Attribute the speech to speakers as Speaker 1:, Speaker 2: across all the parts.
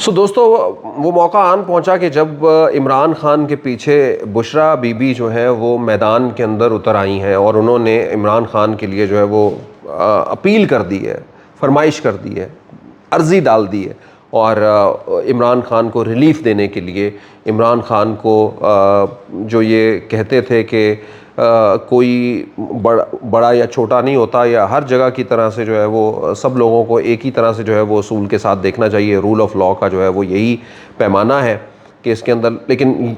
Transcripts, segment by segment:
Speaker 1: दोस्तों, वो मौका आन पहुंचा कि जब इमरान खान के पीछे बुशरा बीबी जो है वो मैदान के अंदर उतर आई हैं और उन्होंने इमरान खान के लिए जो है वो अपील कर दी है, फरमाइश कर दी है, अर्ज़ी डाल दी है और इमरान खान को रिलीफ़ देने के लिए इमरान खान को जो ये कहते थे कि कोई बड़ा या छोटा नहीं होता, या हर जगह की तरह से जो है वो सब लोगों को एक ही तरह से जो है वो असूल के साथ देखना चाहिए। रूल ऑफ़ लॉ का जो है वो यही पैमाना है कि इसके अंदर। लेकिन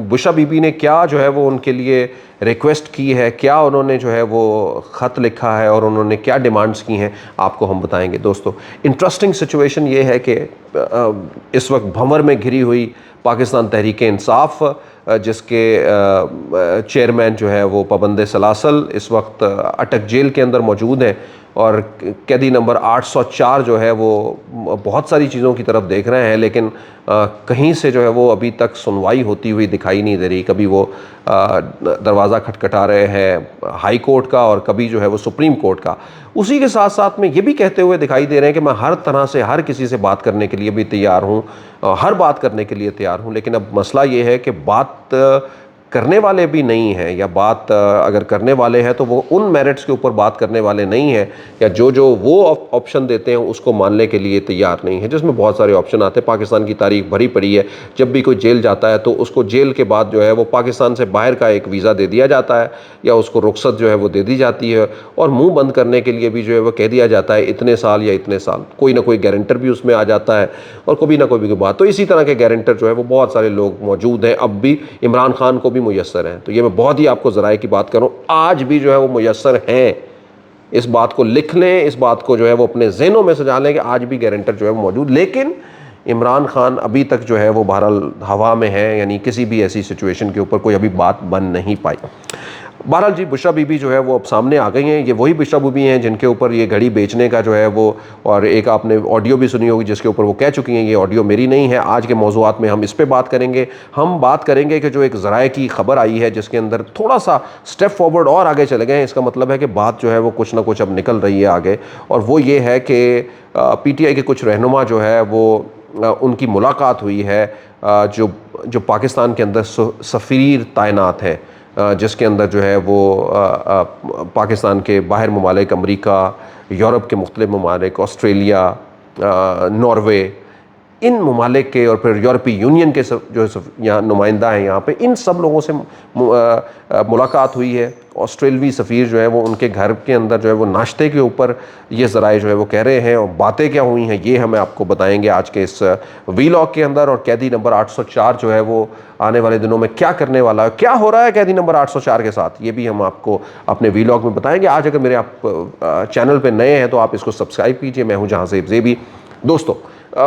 Speaker 1: बुशरा बीबी ने क्या जो है वो उनके लिए रिक्वेस्ट की है, क्या उन्होंने जो है वो ख़त लिखा है और उन्होंने क्या डिमांड्स की हैं, आपको हम बताएंगे। दोस्तों, इंटरेस्टिंग सिचुएशन ये है कि इस वक्त भंवर में घिरी हुई पाकिस्तान तहरीक इंसाफ, जिसके चेयरमैन जो है वो पाबंद सलासल इस वक्त अटक जेल के अंदर मौजूद हैं और कैदी नंबर 804 जो है वो बहुत सारी चीज़ों की तरफ देख रहे हैं, लेकिन कहीं से जो है वो अभी तक सुनवाई होती हुई दिखाई नहीं दे रही। कभी वो दरवाज़ा खटखटा रहे हैं हाई कोर्ट का और कभी जो है वो सुप्रीम कोर्ट का। उसी के साथ साथ में ये भी कहते हुए दिखाई दे रहे हैं कि मैं हर तरह से हर किसी से बात करने के लिए भी तैयार हूँ, हर बात करने के लिए तैयार हूँ। लेकिन अब मसला ये है कि बात करने वाले भी नहीं हैं, या बात अगर करने वाले हैं तो वो उन मेरिट्स के ऊपर बात करने वाले नहीं हैं, या जो वो ऑप्शन देते हैं उसको मानने के लिए तैयार नहीं है, जिसमें बहुत सारे ऑप्शन आते हैं। पाकिस्तान की तारीख भरी पड़ी है, जब भी कोई जेल जाता है तो उसको जेल के बाद जो है वो पाकिस्तान से बाहर का एक वीज़ा दे दिया जाता है या उसको रुख्सत जो है वो दे दी जाती है, और मुँह बंद करने के लिए भी जो है वो कह दिया जाता है इतने साल या इतने साल। कोई ना कोई गारंटर भी उसमें आ जाता है और कभी ना कोई भी बात। तो इसी तरह के गारंटर जो है वो बहुत सारे लोग मौजूद हैं, अब भी इमरान खान को भी मुयस्सर हैं। तो ये मैं बहुत ही आपको ज़राए की बात करूं, आज भी जो है वो मुयस्सर हैं। इस बात को लिख लें, इस बात को जो है वो अपने ज़हनों में सजा लें कि आज भी गारंटर जो है वो मौजूद। लेकिन इमरान खान अभी तक जो है वो बहरहाल हवा में है, यानी किसी भी ऐसी सिचुएशन के ऊपर कोई अभी बात बन नहीं पाई। बहरहाल जी, बुशरा बीबी जो है वो अब सामने आ गई हैं। ये वही बुशरा बीबी हैं जिनके ऊपर ये घड़ी बेचने का जो है वो, और एक आपने ऑडियो भी सुनी होगी जिसके ऊपर वो कह चुकी हैं, ये ऑडियो मेरी नहीं है। आज के मौज़ूआत में हम इस पे बात करेंगे। हम बात करेंगे कि जो एक ज़राए की ख़बर आई है जिसके अंदर थोड़ा सा स्टेप फॉरवर्ड और आगे चले गए हैं, इसका मतलब है कि बात जो है वो कुछ ना कुछ अब निकल रही है आगे, और वो ये है कि PTI के कुछ रहनुमा जो है वो उनकी मुलाकात हुई है जो पाकिस्तान के अंदर सफ़ीर तैनात है, जिसके अंदर जो है वो पाकिस्तान के बाहर ममालिक, अमरीका, यूरोप के मुख्तलिफ ममालिक, ऑस्ट्रेलिया, नॉर्वे, इन ममालिक के और फिर यूरोपीय यूनियन के जो यहाँ नुमाइंदा हैं यहाँ पे, इन सब लोगों से मुलाकात हुई है। ऑस्ट्रेलवी सफ़ीर जो है वो उनके घर के अंदर जो है वो नाश्ते के ऊपर ये ज़राए जो है वो कह रहे हैं, और बातें क्या हुई हैं ये हमें आपको बताएंगे आज के इस वीलॉग के अंदर। और कैदी नंबर 804 जो है वो आने वाले दिनों में क्या करने वाला है, क्या हो रहा है कैदी नंबर 804 के साथ, ये भी हम आपको अपने वीलॉग में बताएंगे। आज अगर मेरे आप चैनल पर नए हैं तो आप इसको सब्सक्राइब कीजिए। मैं हूँ जहाँ से ज़ेबी। दोस्तों,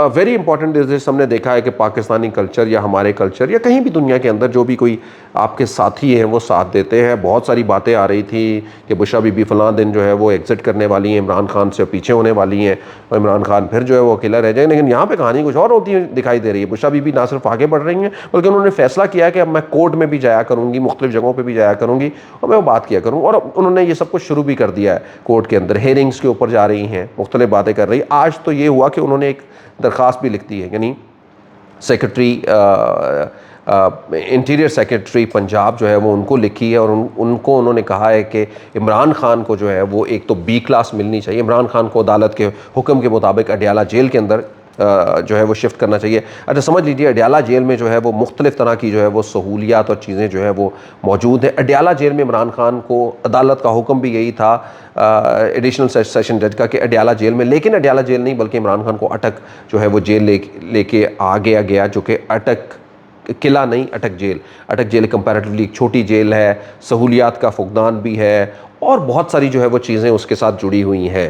Speaker 1: वेरी इंपॉर्टेंट इस दिस, हमने देखा है कि पाकिस्तानी कल्चर या हमारे कल्चर या कहीं भी दुनिया के अंदर जो भी कोई आपके साथी हैं वो साथ देते हैं। बहुत सारी बातें आ रही थी कि बुशरा बीबी फ़लाँ दिन जो है वो एग्ज़िट करने वाली हैं, इमरान खान से पीछे होने वाली हैं और इमरान खान फिर जो है वो अकेला रह जाए। लेकिन यहाँ पे कहानी कुछ और होती है दिखाई दे रही है। बुशरा बीबी ना सिर्फ आगे बढ़ रही हैं बल्कि उन्होंने फ़ैसला किया है कि अब मैं कोर्ट में भी जाया करूँगी, मुख्तलिफ जगहों पर भी जाया करूँगी और मैं वो बात किया करूँ। और उन्होंने ये सब कुछ शुरू भी कर दिया है। कोर्ट के अंदर हेयरिंग्स के ऊपर जा रही हैं, मुख्तलिफ बातें कर रही। आज तो ये हुआ कि उन्होंने एक दरख्वास्त भी लिख दी है, यानी सेक्रेटरी इंटीरियर सेक्रेटरी पंजाब जो है वो उनको लिखी है, और उनको उन्होंने कहा है कि इमरान खान को जो है वो एक तो B क्लास मिलनी चाहिए। इमरान खान को अदालत के हुक्म के मुताबिक अडयाला जेल के अंदर जो है वो शिफ्ट करना चाहिए। अच्छा, समझ लीजिए अडयाला जेल में जो है वो मुख्तलिफ तरह की जो है वो सहूलियात और चीज़ें जो है वो मौजूद हैं। अडयाला जेल में इमरान खान को अदालत का हुक्म भी यही था एडिशनल सेशन जज का कि अडयाला जेल में, लेकिन अडयाला जेल नहीं बल्कि इमरान खान को अटक जो है वो जेल लेके आ गया, जो कि अटक किला नहीं, अटक जेल कंपैरेटिवली एक छोटी जेल है, सहूलियात का फुकदान भी है और बहुत सारी जो है वो चीज़ें उसके साथ जुड़ी हुई हैं।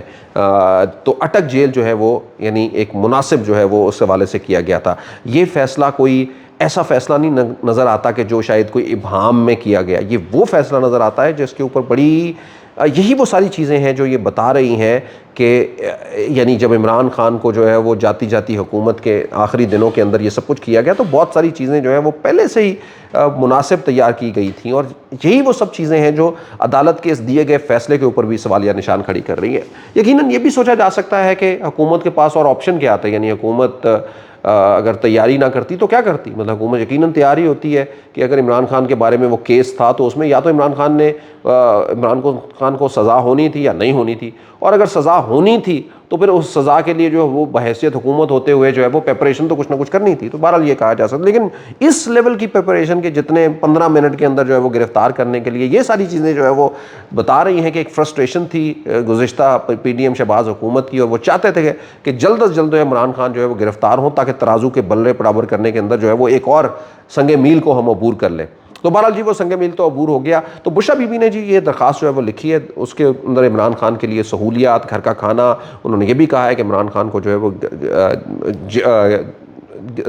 Speaker 1: तो अटक जेल जो है वो यानी एक मुनासिब जो है वो उस हवाले से किया गया था। ये फ़ैसला कोई ऐसा फ़ैसला नहीं नज़र आता कि जो शायद कोई इब्हाम में किया गया, ये वो फ़ैसला नज़र आता है जिसके ऊपर बड़ी यही वो सारी चीज़ें हैं जो ये बता रही हैं कि यानी जब इमरान खान को जो है वो जाती हुकूमत के आखिरी दिनों के अंदर ये सब कुछ किया गया तो बहुत सारी चीज़ें जो है वो पहले से ही मुनासिब तैयार की गई थी, और यही वो सब चीज़ें हैं जो अदालत के इस दिए गए फ़ैसले के ऊपर भी सवालिया निशान खड़ी कर रही है। यकीनन ये भी सोचा जा सकता है कि हुकूमत के पास और ऑप्शन क्या आता है, यानी हुकूमत अगर तैयारी ना करती तो क्या करती? मतलब हुकूमत यकीनन तैयारी होती है कि अगर इमरान खान के बारे में वो केस था तो उसमें या तो इमरान खान को सज़ा होनी थी या नहीं होनी थी, और अगर सज़ा होनी थी तो फिर उस सज़ा के लिए जो वो बहैसियत हुकूमत होते हुए जो है वो प्रिपरेशन तो कुछ ना कुछ करनी थी। तो बहरहाल ये कहा जा सकता, लेकिन इस लेवल की प्रिपरेशन के जितने 15 मिनट के अंदर जो है वो गिरफ्तार करने के लिए ये सारी चीज़ें जो है वो बता रही हैं कि एक फ्रस्ट्रेशन थी गुज़िश्ता PDM शहबाज हुकूमत की, और वो चाहते थे कि जल्द अज जल्द इमरान खान जो है वो गिरफ्तार हों ताकि तराजू के बल्ले बराबर करने के अंदर जो है वो एक और संगे मील को हम अबूर कर लें। तो बहरहाल जी वो संगे मील तो अबूर हो गया। तो बुशरा बीबी ने जी ये दरख्वास्त जो है वो लिखी है, उसके अंदर इमरान खान के लिए सहूलियात, घर का खाना, उन्होंने ये भी कहा है कि इमरान खान को जो है वो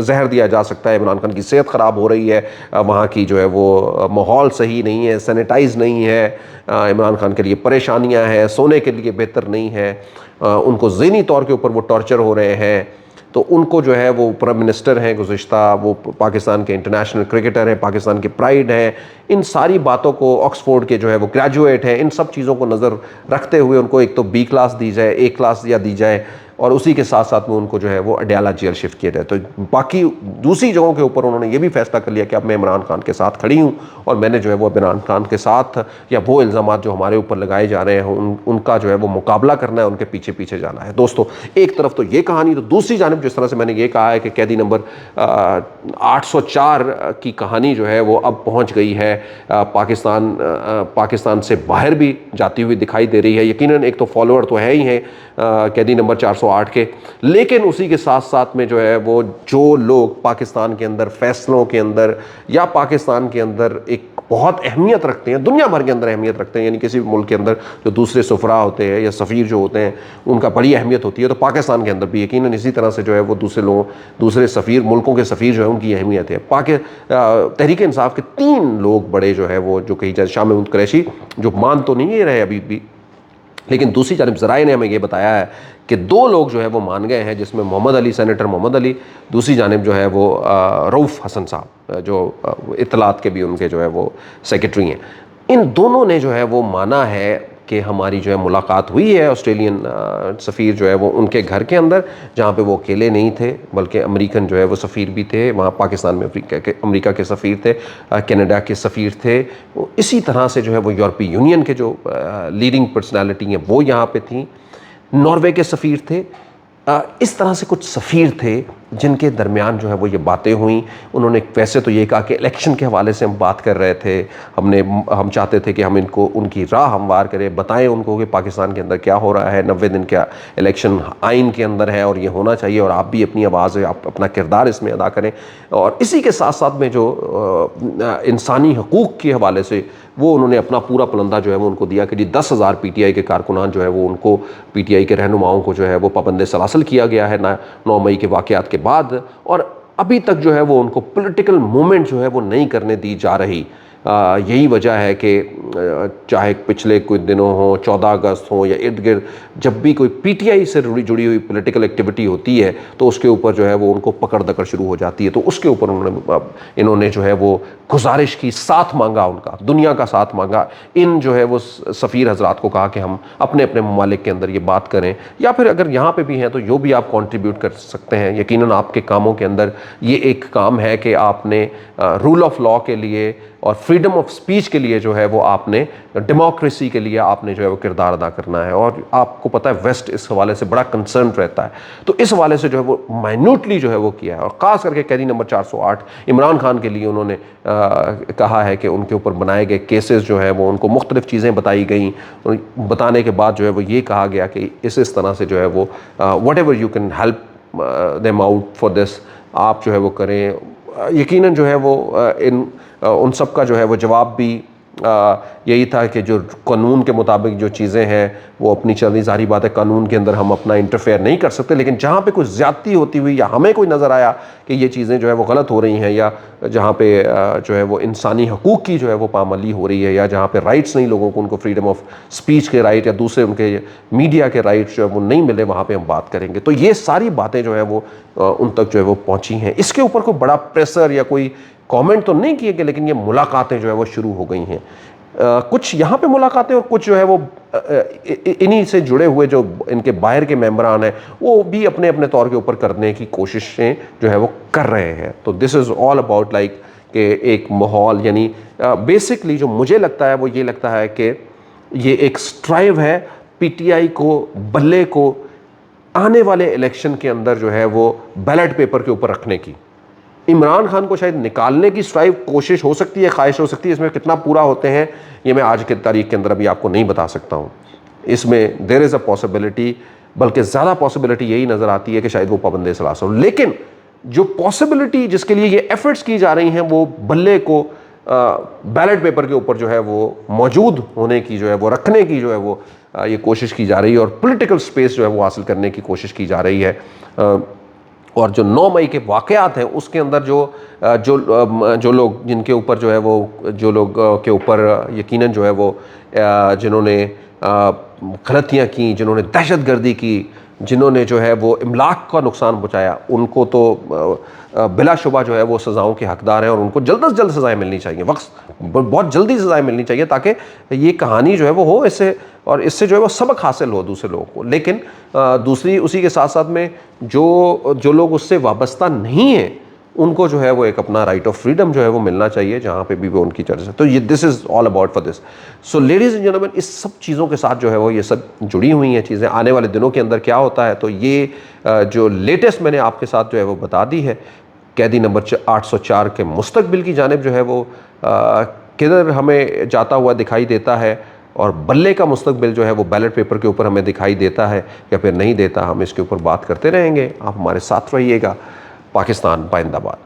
Speaker 1: जहर दिया जा सकता है, इमरान खान की सेहत ख़राब हो रही है, वहाँ की जो है वो माहौल सही नहीं है, सैनिटाइज नहीं है, इमरान खान के लिए परेशानियाँ हैं, सोने के लिए बेहतर नहीं है, उनको ज़हनी तौर के ऊपर वो टॉर्चर हो रहे हैं। तो उनको जो है वो प्राइम मिनिस्टर हैं गुज़िश्ता, वो पाकिस्तान के इंटरनेशनल क्रिकेटर हैं, पाकिस्तान के प्राइड हैं, इन सारी बातों को, ऑक्सफोर्ड के जो है वो ग्रेजुएट हैं, इन सब चीज़ों को नज़र रखते हुए उनको एक तो B क्लास दी जाए, A क्लास या दी जाए, और उसी के साथ साथ में उनको जो है वो अडयाला जेल शिफ्ट किया जाए। तो बाकी दूसरी जगहों के ऊपर उन्होंने ये भी फैसला कर लिया कि अब मैं इमरान खान के साथ खड़ी हूँ और मैंने जो है वो इमरान खान के साथ या वो इल्ज़ाम जो हमारे ऊपर लगाए जा रहे हैं उनका जो है वो मुकाबला करना है, उनके पीछे पीछे जाना है। दोस्तों एक तरफ तो ये कहानी, तो दूसरी जानिब जिस तरह से मैंने ये कहा है कि कैदी नंबर 804 की कहानी जो है वो अब पहुँच गई है पाकिस्तान से बाहर भी जाती हुई दिखाई दे रही है। यकीनन एक तो फॉलोअर तो है ही हैं कैदी नंबर 408 के, लेकिन उसी के साथ साथ में जो है वो जो लोग पाकिस्तान के अंदर फैसलों के अंदर या पाकिस्तान के अंदर एक बहुत अहमियत रखते हैं, दुनिया भर के अंदर अहमियत रखते हैं, यानी किसी भी मुल्क के अंदर जो दूसरे सफरा होते हैं या सफ़ीर जो होते हैं उनका बड़ी अहमियत होती है, तो पाकिस्तान के अंदर भी यकीनन इसी तरह से जो है वो दूसरे सफ़ीर मुल्कों के सफ़ीर जो है उनकी अहमियत है। तहरीक इंसाफ के 3 लोग बड़े जो है वो जो कही जाए, शाह महमूद कुरैशी जो मान तो नहीं रहे अभी भी, लेकिन दूसरी जानब ज़राए ने हमें ये बताया है कि 2 लोग जो है वो मान गए हैं, जिसमें मोहम्मद अली, सेनेटर मोहम्मद अली, दूसरी जानब जो है वो रऊफ़ हसन साहब जो इत्तलात के भी उनके जो है वो सेक्रेटरी हैं। इन दोनों ने जो है वो माना है कि हमारी जो है मुलाकात हुई है ऑस्ट्रेलियन सफ़ीर जो है वो उनके घर के अंदर, जहाँ पे वो अकेले नहीं थे बल्कि अमेरिकन जो है वो सफ़ीर भी थे, वहाँ पाकिस्तान में अमेरिका के सफ़ीर थे, कनाडा के सफ़ीर थे, इसी तरह से जो है वो यूरोपीय यूनियन के जो लीडिंग पर्सनालिटी हैं वो यहाँ पे थी, नॉर्वे के सफ़ीर थे, इस तरह से कुछ सफ़ीर थे जिनके दरमियान जो है वो ये बातें हुई। उन्होंने वैसे तो ये कहा कि इलेक्शन के हवाले से हम बात कर रहे थे, हम चाहते थे कि हम इनको उनकी राह हमवार करें, बताएं उनको कि पाकिस्तान के अंदर क्या हो रहा है, 90 दिन का इलेक्शन आइन के अंदर है और ये होना चाहिए, और आप भी अपनी आवाज़, आप अपना किरदार इसमें अदा करें। और इसी के साथ साथ में जो इंसानी हकूक़ के हवाले से वो उन्होंने अपना पूरा पलंदा जो है वो उनको दिया कि जी 10,000 PTI के कारकुनान जो है वो उनको PTI के रहनुमाओं को जो है वो पाबंद सलासल किया गया है 9 मई के वाक़यात के बाद, और अभी तक जो है वो उनको पॉलिटिकल मूवमेंट जो है वो नहीं करने दी जा रही। यही वजह है कि चाहे पिछले कुछ दिनों हो, 14 अगस्त हो या इर्द गिर्द, जब भी कोई PTI से जुड़ी हुई पॉलिटिकल एक्टिविटी होती है तो उसके ऊपर जो है वो उनको पकड़ दकड़ शुरू हो जाती है। तो उसके ऊपर इन्होंने जो है वो गुजारिश की, साथ मांगा, उनका दुनिया का साथ मांगा। इन जो है वो सफ़ीर हजरात को कहा कि हम अपने अपने ममालिक के अंदर ये बात करें, या फिर अगर यहाँ पे भी हैं तो जो भी आप कंट्रीब्यूट कर सकते हैं। यकीनन आपके कामों के अंदर ये एक काम है कि आपने रूल ऑफ लॉ के लिए और फ्रीडम ऑफ स्पीच के लिए जो है वो आपने, डेमोक्रेसी के लिए आपने जो है वो किरदार अदा करना है। और आपको पता है वेस्ट इस हवाले से बड़ा कंसर्न रहता है, तो इस हवाले से जो है वो माइन्यूटली जो है वो किया है। और ख़ास करके कैदी नंबर 408 इमरान खान के लिए उन्होंने कहा है कि उनके ऊपर बनाए गए केसेस जो है वो उनको मुख्तलिफ़ चीज़ें बताई गई, बताने के बाद जो है वो ये कहा गया कि इस तरह से जो है वो what ever you can help them out for this, आप जो है वो करें। यकीनन जो है वो उन सब का जो है वो जवाब भी यही था कि जो कानून के मुताबिक जो चीज़ें हैं वो अपनी चल रही, ज़ाहिर बात है कानून के अंदर हम अपना इंटरफेयर नहीं कर सकते, लेकिन जहाँ पे कोई ज़्यादती होती हुई या हमें कोई नज़र आया कि ये चीज़ें जो है वो गलत हो रही हैं, या जहाँ पे जो है वो इंसानी हकूक़ की जो है वो पामाली हो रही है, या जहाँ पे राइट्स नहीं लोगों को, उनको फ्रीडम ऑफ स्पीच के राइट या दूसरे उनके मीडिया के राइट्स जो है वो नहीं मिले, वहाँ पर हम बात करेंगे। तो ये सारी बातें जो है वो उन तक जो है वो पहुँची हैं। इसके ऊपर कोई बड़ा प्रेशर या कोई कमेंट तो नहीं किए गए, लेकिन ये मुलाकातें जो है वो शुरू हो गई हैं। कुछ यहाँ पे मुलाकातें और कुछ जो है वो इन्हीं से जुड़े हुए जो इनके बाहर के मेंबरान हैं वो भी अपने अपने तौर के ऊपर करने की कोशिशें जो है वो कर रहे हैं। तो this is all about like कि एक माहौल, यानी बेसिकली जो मुझे लगता है वो ये लगता है कि ये एक स्ट्राइव है पीटीआई को, बल्ले को आने वाले इलेक्शन के अंदर जो है वो बैलेट पेपर के ऊपर रखने की। इमरान खान को शायद निकालने की स्ट्राइव कोशिश हो सकती है, ख्वाहिश हो सकती है, इसमें कितना पूरा होते हैं ये मैं आज की तारीख के अंदर अभी आपको नहीं बता सकता हूँ। इसमें देयर इज़ अ पॉसिबिलिटी, बल्कि ज़्यादा पॉसिबिलिटी यही नज़र आती है कि शायद वो पाबंद सलासा हो। लेकिन जो पॉसिबिलिटी जिसके लिए ये एफर्ट्स की जा रही हैं वो बल्ले को बैलेट पेपर के ऊपर जो है वो मौजूद होने की, जो है वो रखने की, जो है वो ये कोशिश की जा रही है और पॉलिटिकल स्पेस जो है वो हासिल करने की कोशिश की जा रही है। और जो 9 मई के वाक़यात हैं उसके अंदर जो लोग जिनके ऊपर जो है वो जो लोग के ऊपर यकीनन जो है वो जिन्होंने गलतियाँ की, जिन्होंने दहशतगर्दी की, जिन्होंने जो है वो इमलाक का नुकसान पहुँचाया, उनको तो बिलाशुबा जो है वो सज़ाओं के हकदार हैं और उनको जल्द से जल्द सज़ाएँ मिलनी चाहिए, बहुत जल्दी सज़ाएँ मिलनी चाहिए ताकि ये कहानी जो है वो हो इससे, और इससे जो है वो सबक हासिल हो दूसरे लोगों को। लेकिन दूसरी उसी के साथ साथ में जो लोग उससे वाबस्ता नहीं हैं उनको जो है वो एक अपना राइट ऑफ फ्रीडम जो है वो मिलना चाहिए जहाँ पे भी वो उनकी चर्चा। तो ये this is all about for this. So ladies and gentleman, इस सब चीज़ों के साथ जो है वो ये सब जुड़ी हुई हैं चीज़ें। आने वाले दिनों के अंदर क्या होता है तो ये जो लेटेस्ट मैंने आपके साथ जो है वो बता दी है, कैदी नंबर 804 के मुस्तकबिल की जानिब जो है वो किधर हमें जाता हुआ दिखाई देता है, और बल्ले का मुस्तकबिल जो है वो बैलेट पेपर के ऊपर हमें दिखाई देता है या फिर नहीं देता। हम इसके ऊपर बात करते रहेंगे, आप हमारे साथ रहिएगा। पाकिस्तान जिंदाबाद।